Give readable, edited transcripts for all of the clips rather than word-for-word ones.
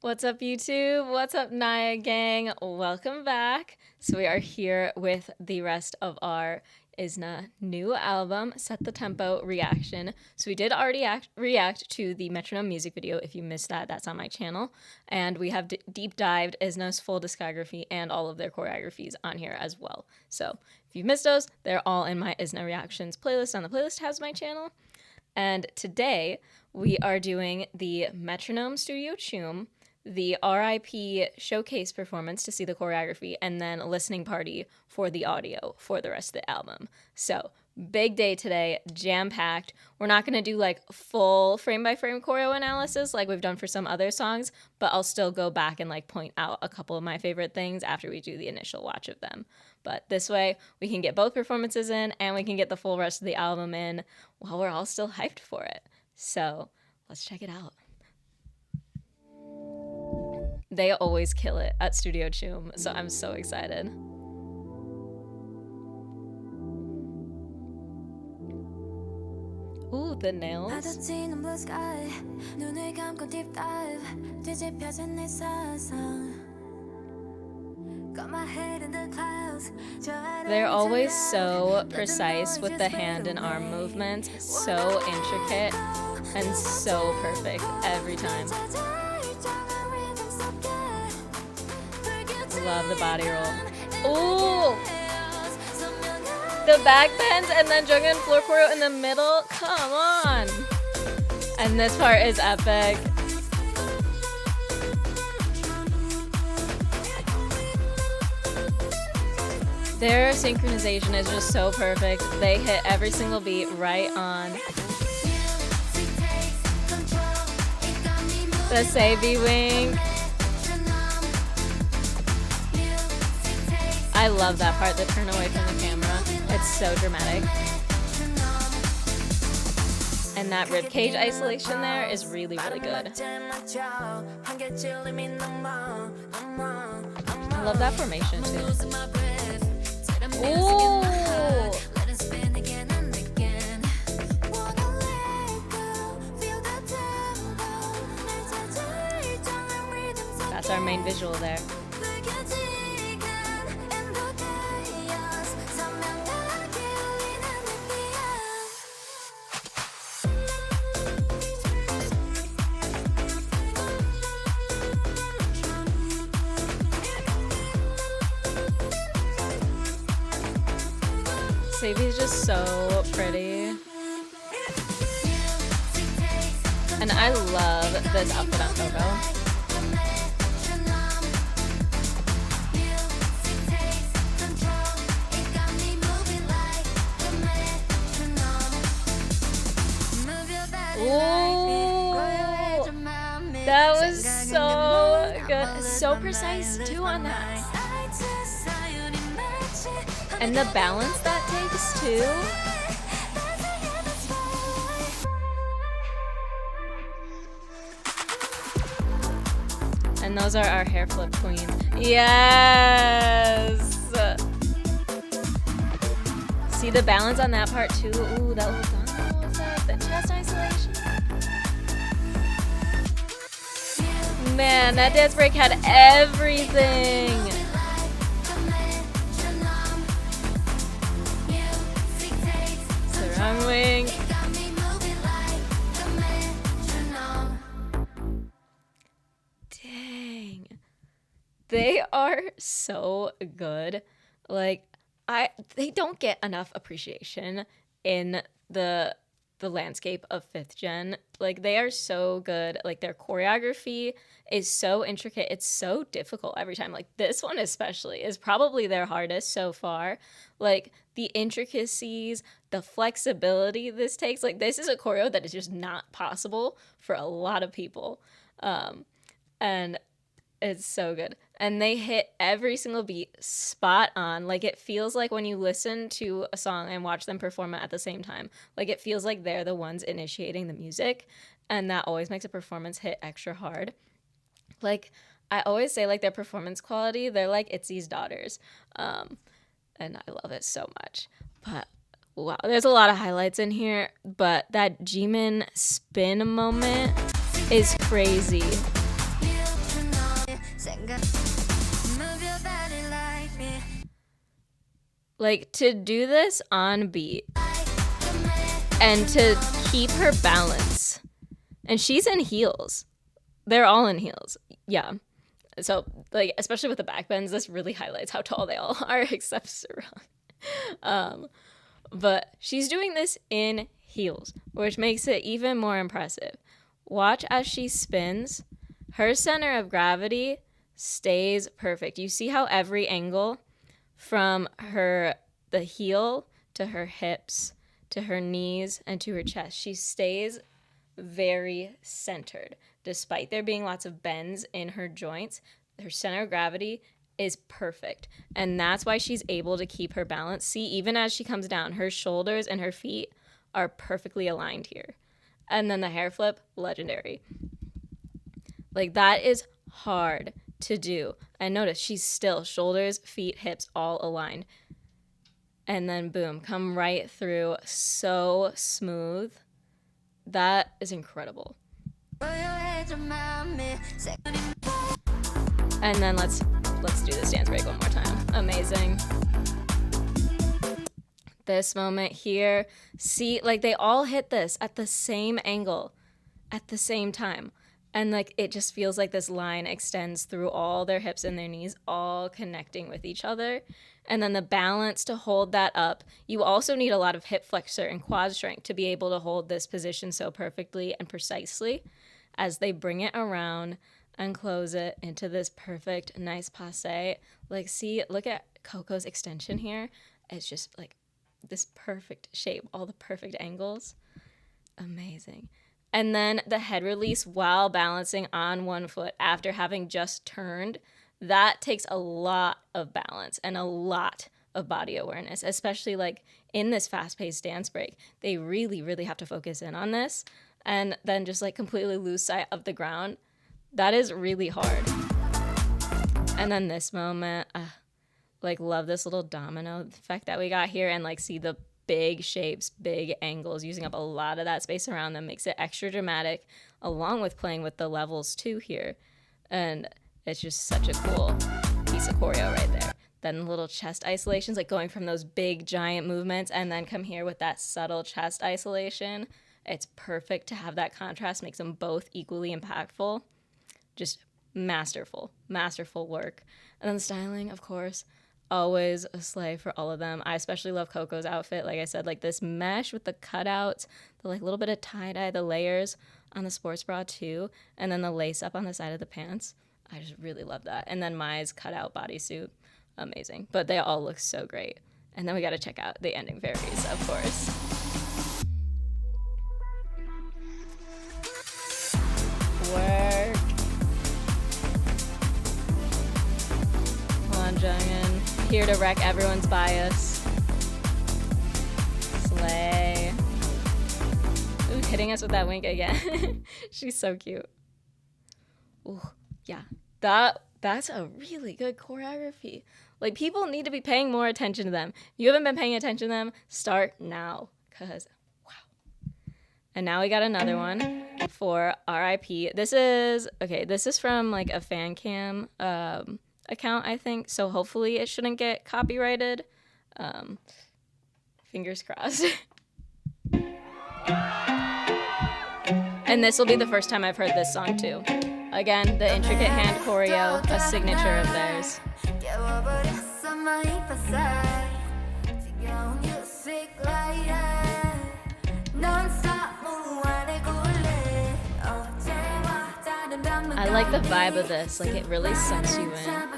What's up, YouTube? What's up, Naya gang? Welcome back. So we are here with the rest of our Izna new album, Set the Tempo reaction. So we did already react to the Metronome music video. If you missed that, that's on my channel. And we have deep dived Izna's full discography and all of their choreographies on here as well. So if you've missed those, they're all in my Izna reactions playlist on the playlist tabs of my channel. And today we are doing the Metronome Studio Chum, the R.I.P showcase performance to see the choreography, and then a listening party for the audio for the rest of the album. So big day today, jam-packed. We're not going to do like full frame-by-frame choreo analysis like we've done for some other songs, but I'll still go back and like point out a couple of my favorite things after we do the initial watch of them. But this way, we can get both performances in and we can get the full rest of the album in while we're all still hyped for it. So let's check it out. They always kill it at Studio Chum, so I'm so excited. Ooh, the nails. They're always so precise with the hand and arm movements, so intricate and so perfect every time. Love the body roll. Ooh! The back bends and then Jungkook and floor choreo in the middle. Come on! And this part is epic. Their synchronization is just so perfect. They hit every single beat right on. The Savy wink. I love that part, the turn away from the camera. It's so dramatic. And that ribcage isolation there is really, really good. I love that formation too. Ooh! That's our main visual there. Savy's just so pretty. And I love this outfit on Coco. Ooh, that was so good. So precise too on that. And the balance that takes too. And those are our hair flip queens. Yes! See the balance on that part too? Ooh, that was the chest isolation. Man, that dance break had everything. Wrong wing. Dang. They are so good. Like, they don't get enough appreciation in the landscape of 5th gen. Like, they are so good. Like, their choreography is so intricate. It's so difficult every time. Like, this one especially is probably their hardest so far. Like, the intricacies, the flexibility this takes. Like, this is a choreo that is just not possible for a lot of people. And it's so good. And they hit every single beat spot on. Like, it feels like when you listen to a song and watch them perform it at the same time, like, it feels like they're the ones initiating the music. And that always makes a performance hit extra hard. Like, I always say, like, their performance quality, they're like Itzy's daughters. And I love it so much. But, wow, there's a lot of highlights in here. But that Jimin spin moment is crazy. Like, to do this on beat and to keep her balance. And she's in heels. They're all in heels. Yeah. So, like, especially with the back bends, this really highlights how tall they all are, except Sarang. But she's doing this in heels, which makes it even more impressive. Watch as she spins. Her center of gravity stays perfect. You see how every angle from the heel to her hips to her knees and to her chest, she stays very centered. Despite there being lots of bends in her joints, her center of gravity is perfect. And that's why she's able to keep her balance. See, even as she comes down, her shoulders and her feet are perfectly aligned here. And then the hair flip, legendary. Like, that is hard to do. And notice she's still shoulders, feet, hips all aligned. And then boom, come right through. So smooth. That is incredible. And then let's do this dance break one more time. Amazing. This moment here, see, like, they all hit this at the same angle at the same time. And like, it just feels like this line extends through all their hips and their knees, all connecting with each other. And then the balance to hold that up. You also need a lot of hip flexor and quad strength to be able to hold this position so perfectly and precisely as they bring it around and close it into this perfect, nice passe. Like, see, look at Coco's extension here. It's just like this perfect shape, all the perfect angles. Amazing. And then the head release while balancing on one foot after having just turned, that takes a lot of balance and a lot of body awareness, especially like in this fast-paced dance break. They really, really have to focus in on this and then just like completely lose sight of the ground. That is really hard. And then this moment, like, love this little domino effect that we got here, and like see the big shapes, big angles, using up a lot of that space around them makes it extra dramatic, along with playing with the levels too here. And it's just such a cool piece of choreo right there. Then little chest isolations, like going from those big giant movements and then come here with that subtle chest isolation. It's perfect to have that contrast, makes them both equally impactful. Just masterful work. And then the styling, of course, always a slay for all of them. I especially love Coco's outfit. Like I said, like this mesh with the cutouts, the like little bit of tie-dye, the layers on the sports bra too, and then the lace up on the side of the pants. I just really love that. And then Mai's cutout bodysuit, amazing. But they all look so great. And then we got to check out the ending fairies, of course. Work. Come on, Jungin. Here to wreck everyone's bias. Slay. Ooh, hitting us with that wink again. She's so cute. Ooh, yeah. That's a really good choreography. Like, people need to be paying more attention to them. If you haven't been paying attention to them, start now. Because, wow. And now we got another one for R.I.P. This is from like a fan cam account, I think. So hopefully it shouldn't get copyrighted. Fingers crossed. And this will be the first time I've heard this song too. Again, the intricate hand choreo, a signature of theirs. I like the vibe of this, like it really sucks you in.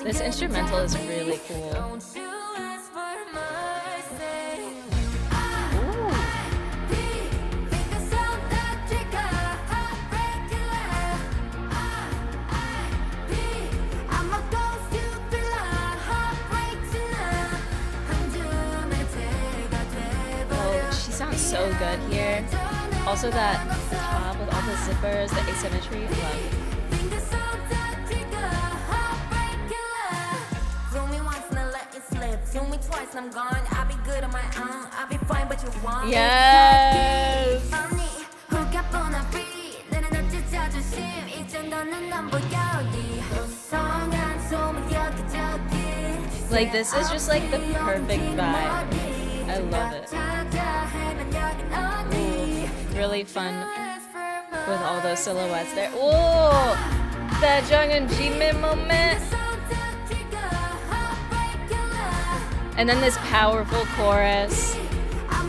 This instrumental is really cool. So good here. Also that top with all the zippers, the asymmetry, I love. Yes. Like, this is just like the perfect vibe. I love it. Ooh, really fun with all those silhouettes there. Ooh, that Jung and Jimin moment. And then this powerful chorus.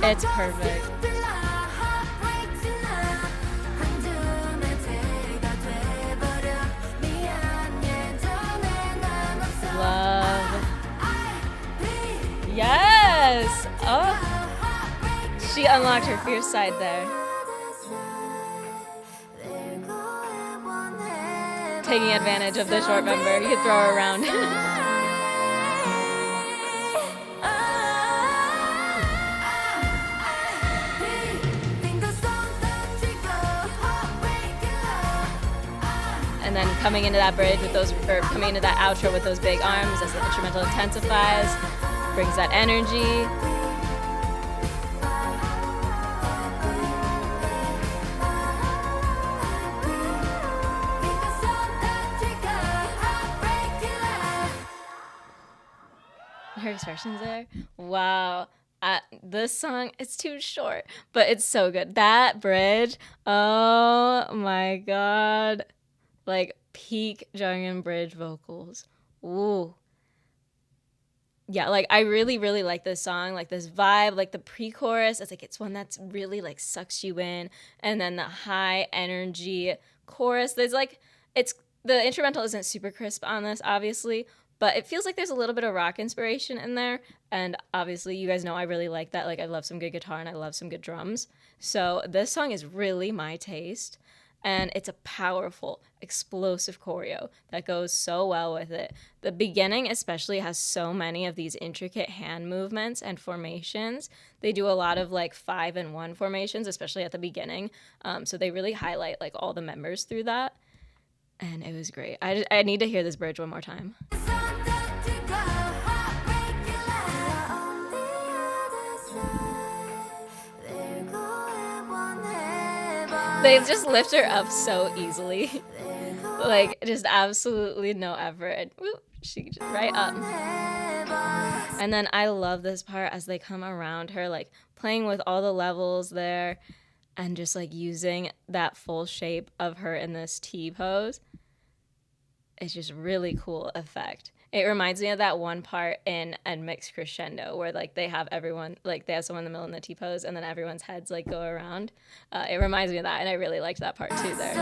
It's perfect. Love. Yes! Oh. She unlocked her fierce side there. Taking advantage of the short member. You could throw her around. And then coming into that bridge with those, or coming into that outro with those big arms as the instrumental intensifies, brings that energy. Her expressions there, wow. This song, it's too short, but it's so good. That bridge, oh my god. Like, peak Jungin bridge vocals. Ooh. Yeah, like, I really, really like this song. Like, this vibe, like, the pre-chorus, it's like, it's one that's really, like, sucks you in. And then the high energy chorus, there's, like, the instrumental isn't super crisp on this, obviously, but it feels like there's a little bit of rock inspiration in there. And obviously, you guys know I really like that. Like, I love some good guitar and I love some good drums. So this song is really my taste. And it's a powerful, explosive choreo that goes so well with it. The beginning especially has so many of these intricate hand movements and formations. They do a lot of like 5-in-1 formations, especially at the beginning. So they really highlight like all the members through that. And it was great. I need to hear this bridge one more time. They just lift her up so easily. Like, just absolutely no effort. Whoop, she just right up. And then I love this part as they come around her, like playing with all the levels there and just like using that full shape of her in this T pose. It's just really cool effect. It reminds me of that one part in a mixed crescendo where like they have everyone, like they have someone in the middle in the T pose and then everyone's heads like go around. It reminds me of that, and I really liked that part too there.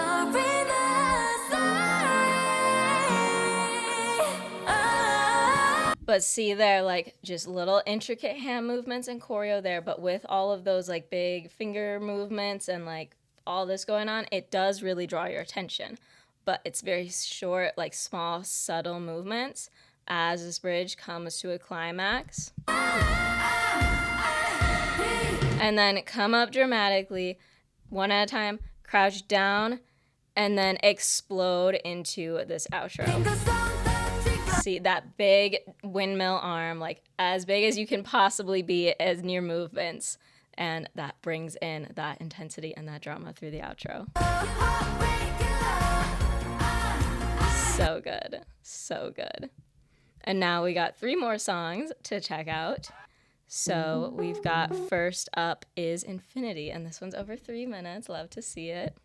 But see there, like just little intricate hand movements and choreo there, but with all of those like big finger movements and like all this going on, it does really draw your attention. But it's very short, like small, subtle movements as this bridge comes to a climax. And then come up dramatically, one at a time, crouch down, and then explode into this outro. See that big windmill arm, like as big as you can possibly be as near movements. And that brings in that intensity and that drama through the outro. So good. So good. And now we got 3 more songs to check out. So we've got first up is Infinity, and this one's over 3 minutes. Love to see it.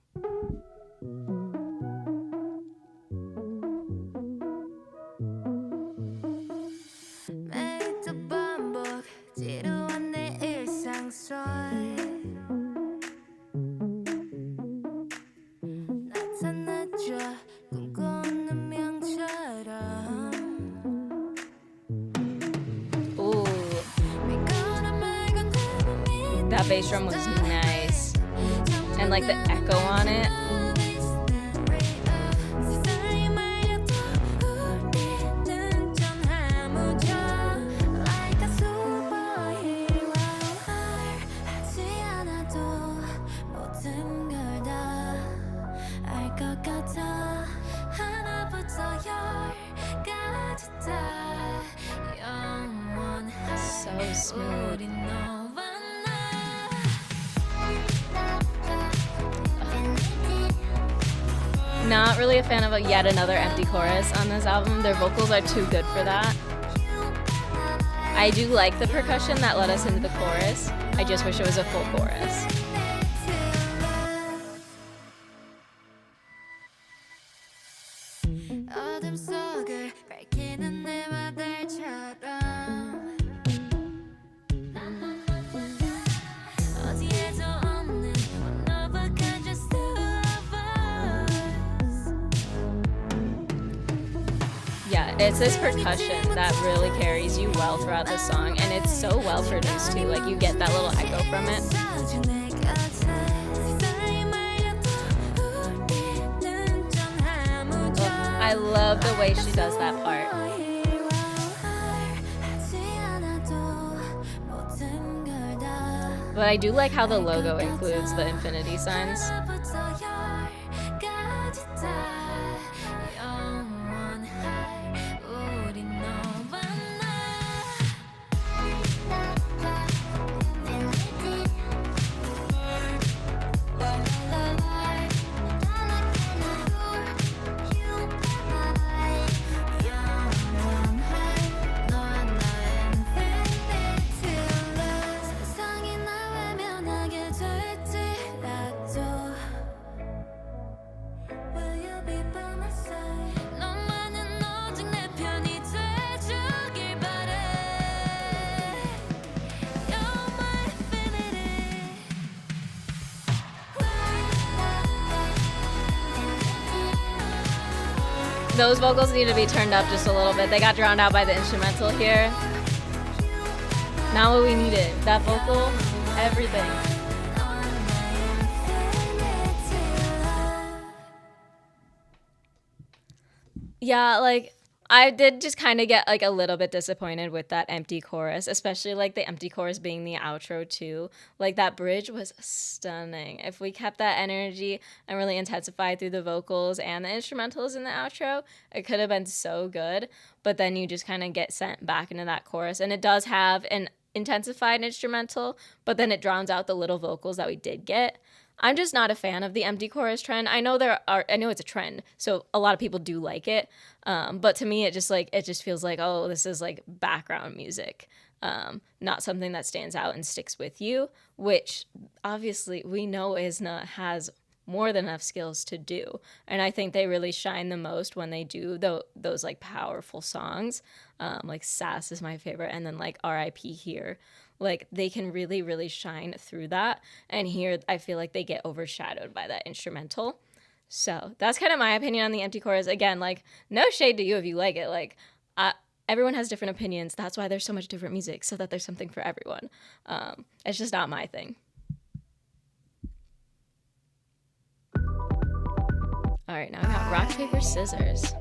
That bass drum was nice. And like the echo on it. So smooth. Not really a fan of yet another empty chorus on this album. Their vocals are too good for that. I do like the percussion that led us into the chorus. I just wish it was a full chorus. Yeah, it's this percussion that really carries you well throughout the song, and it's so well produced too. Like, you get that little echo from it. Oh, I love the way she does that part. But I do like how the logo includes the infinity signs. Those vocals need to be turned up just a little bit. They got drowned out by the instrumental here. Not what we needed. That vocal, everything. Yeah, like, I did just kind of get like a little bit disappointed with that empty chorus, especially like the empty chorus being the outro too. Like, that bridge was stunning. If we kept that energy and really intensified through the vocals and the instrumentals in the outro, it could have been so good. But then you just kind of get sent back into that chorus, and it does have an intensified instrumental, but then it drowns out the little vocals that we did get. I'm just not a fan of the empty chorus trend. I know it's a trend, so a lot of people do like it. But to me, it just feels like, oh, this is like background music, not something that stands out and sticks with you, which obviously we know Izna has more than enough skills to do. And I think they really shine the most when they do those like powerful songs. Like Sass is my favorite, and then like R.I.P. here. Like, they can really, really shine through that. And here, I feel like they get overshadowed by that instrumental. So that's kind of my opinion on the empty chorus. Again, like, no shade to you if you like it. Like, everyone has different opinions. That's why there's so much different music, so that there's something for everyone. It's just not my thing. All right, now I got rock, paper, scissors.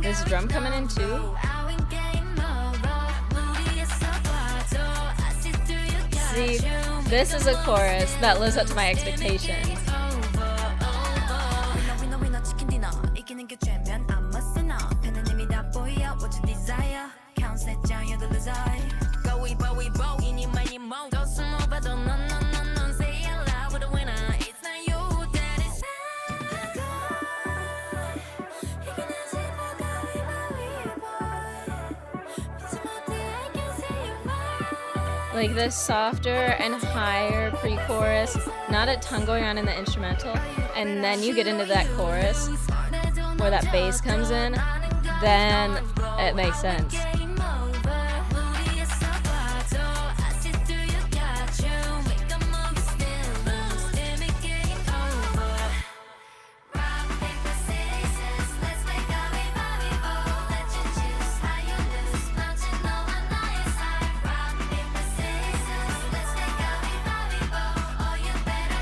This drum coming in too. See, this is a chorus that lives up to my expectations. Like this softer and higher pre-chorus, not a ton going on in the instrumental, and then you get into that chorus where that bass comes in, then it makes sense.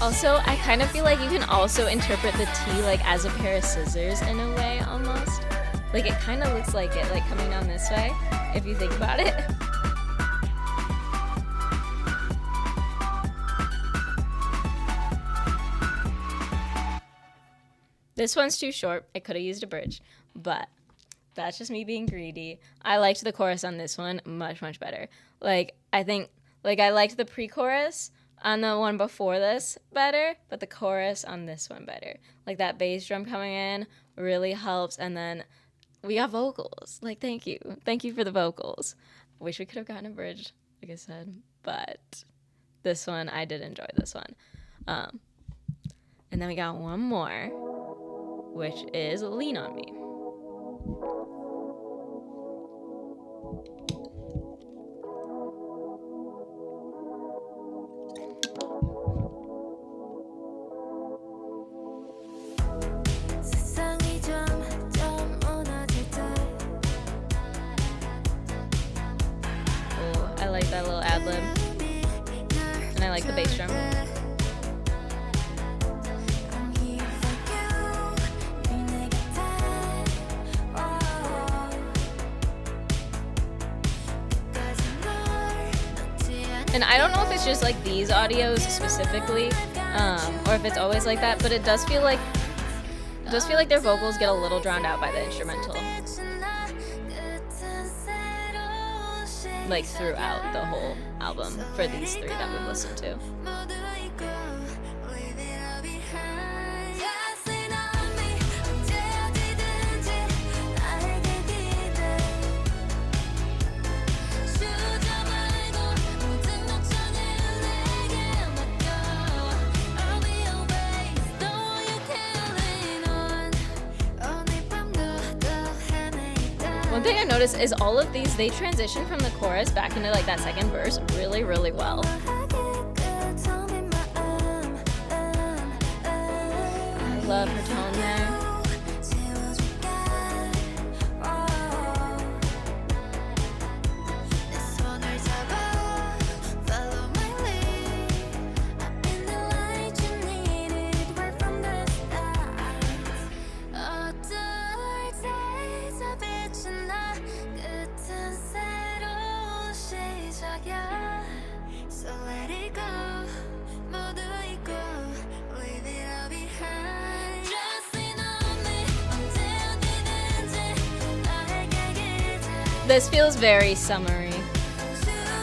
Also, I kind of feel like you can also interpret the T like as a pair of scissors in a way almost. Like it kind of looks like it, like coming down this way, if you think about it. This one's too short. I could have used a bridge, but that's just me being greedy. I liked the chorus on this one much, much better. Like, I think, like, I liked the pre-chorus on the one before this better, but the chorus on this one better. Like, that bass drum coming in really helps, and then we got vocals. Like, thank you. Thank you for the vocals. Wish we could have gotten a bridge, like I said, but this one, I did enjoy this one. And then we got one more, which is Lean on Me. Oh, I like that little ad lib. And I like the bass drum. And I don't know if it's just like these audios specifically, or if it's always like that, but it does feel like their vocals get a little drowned out by the instrumental, like throughout the whole album for these three that we've listened to. One thing I noticed is all of these, they transition from the chorus back into like that second verse really, really well. I love her tone there. This feels very summery,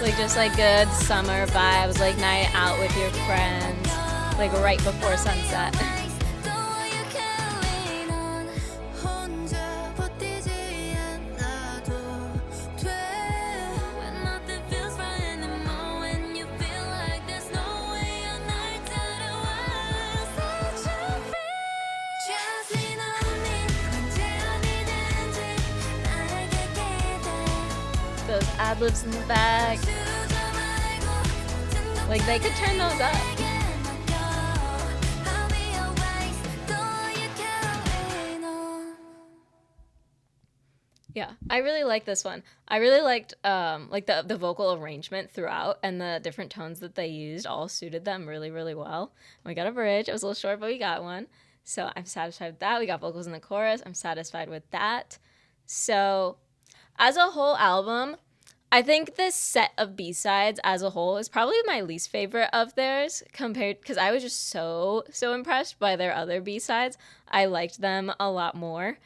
like just like good summer vibes, like night out with your friends, like right before sunset. Those ad libs in the back, like they could turn those up. Yeah, I really like this one. I really liked like the vocal arrangement throughout, and the different tones that they used all suited them really, really well. We got a bridge. It was a little short, but we got one. So I'm satisfied with that. We got vocals in the chorus. I'm satisfied with that. So as a whole album, I think this set of B-sides as a whole is probably my least favorite of theirs, compared, because I was just so impressed by their other B-sides. I liked them a lot more.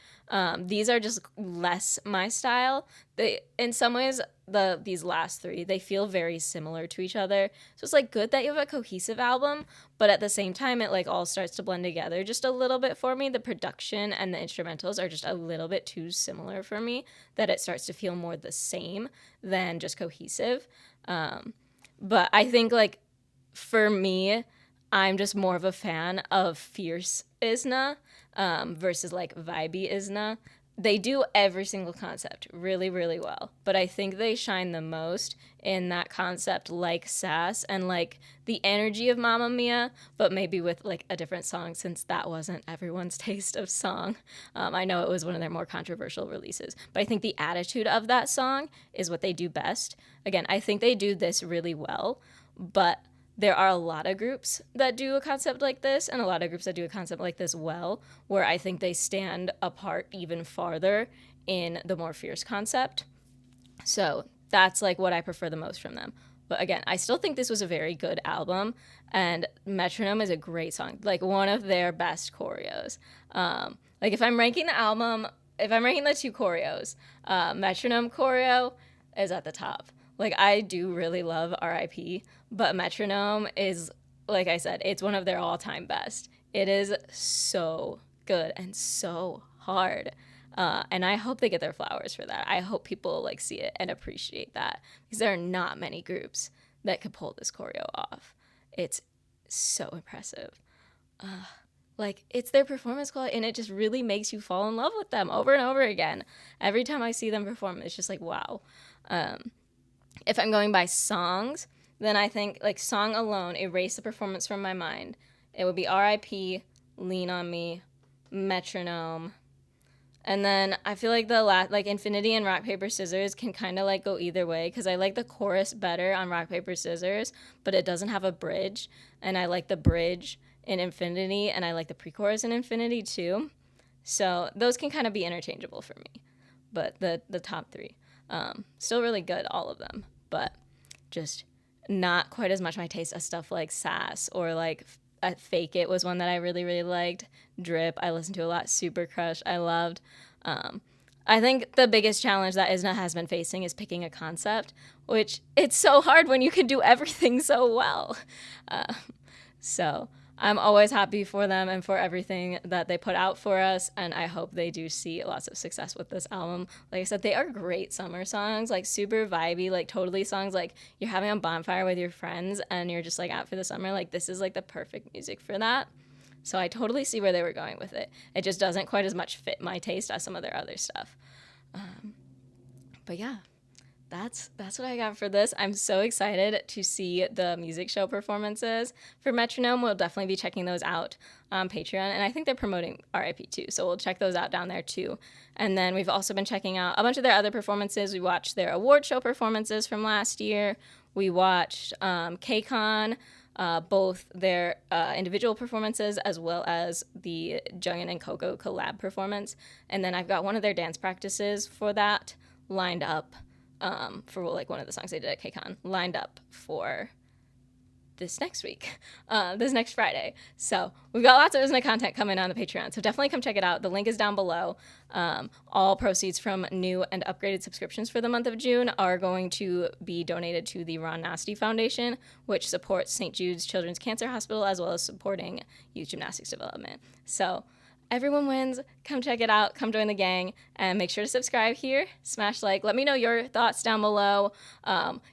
These are just less my style. They, in some ways, these last three, they feel very similar to each other. So it's like good that you have a cohesive album, but at the same time, it like all starts to blend together just a little bit for me. The production and the instrumentals are just a little bit too similar for me, that it starts to feel more the same than just cohesive. But I think like for me, I'm just more of a fan of fierce Izna versus like vibey Izna. They do every single concept really, really well, but I think they shine the most in that concept like Sass and like the energy of Mamma Mia, but maybe with like a different song, since that wasn't everyone's taste of song. I know it was one of their more controversial releases, but I think the attitude of that song is what they do best. Again, I think they do this really well, but there are a lot of groups that do a concept like this and a lot of groups that do a concept like this well, where I think they stand apart even farther in the more fierce concept. So that's like what I prefer the most from them. But again, I still think this was a very good album, and Metronome is a great song, like one of their best choreos. Like if I'm ranking the album, if I'm ranking the two choreos, Metronome choreo is at the top. Like I do really love R.I.P, but Metronome is, like I said, it's one of their all-time best. It is so good and so hard. And I hope they get their flowers for that. I hope people like see it and appreciate that, because there are not many groups that could pull this choreo off. It's so impressive. Like it's their performance quality, and it just really makes you fall in love with them over and over again. Every time I see them perform, it's just like wow. If I'm going by songs, then I think like song alone, erase the performance from my mind. It would be R.I.P, Lean on Me, Metronome. And then I feel like like Infinity and Rock Paper Scissors can kind of like go either way, because I like the chorus better on Rock Paper Scissors, but it doesn't have a bridge, and I like the bridge in Infinity, and I like the pre-chorus in Infinity too. So those can kind of be interchangeable for me. But the top three, still really good, all of them, but just not quite as much my taste as stuff like Sass or like Fake It was one that I really, really liked. Drip, I listened to a lot. Super Crush, I loved. I think the biggest challenge that Izna has been facing is picking a concept, which it's so hard when you can do everything so well. So I'm always happy for them and for everything that they put out for us, and I hope they do see lots of success with this album. Like I said, they are great summer songs, like super vibey, like totally songs like you're having a bonfire with your friends and you're just like out for the summer. Like this is like the perfect music for that. So I totally see where they were going with it. It just doesn't quite as much fit my taste as some of their other stuff. But yeah, that's what I got for this. I'm so excited to see the music show performances for Metronome. We'll definitely be checking those out on Patreon, and I think they're promoting R.I.P too, so we'll check those out down there too. And then we've also been checking out a bunch of their other performances. We watched their award show performances from last year. We watched KCON, both their individual performances as well as the Jungin and Coco collab performance. And then I've got one of their dance practices for that lined up, for like one of the songs they did at KCON, lined up for this next week, this next Friday. So we've got lots of Izna content coming on the Patreon, so definitely come check it out. The link is down below. All proceeds from new and upgraded subscriptions for the month of June are going to be donated to the Ron Nasty Foundation, which supports St. Jude's Children's Cancer Hospital, as well as supporting youth gymnastics development. So everyone wins. Come check it out. Come join the gang, and make sure to subscribe here. Smash like. Let me know your thoughts down below.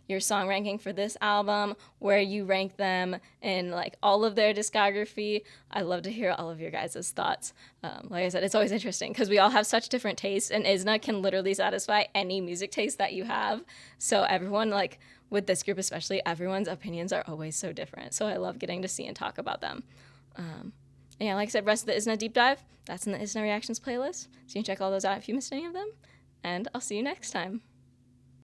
Your song ranking for this album, where you rank them in like all of their discography. I love to hear all of your guys' thoughts. Like I said, it's always interesting because we all have such different tastes, and Izna can literally satisfy any music taste that you have. So everyone, like with this group especially, everyone's opinions are always so different. So I love getting to see and talk about them. Yeah, like I said, rest of the Izna deep dive, that's in the Izna reactions playlist. So you can check all those out if you missed any of them. And I'll see you next time.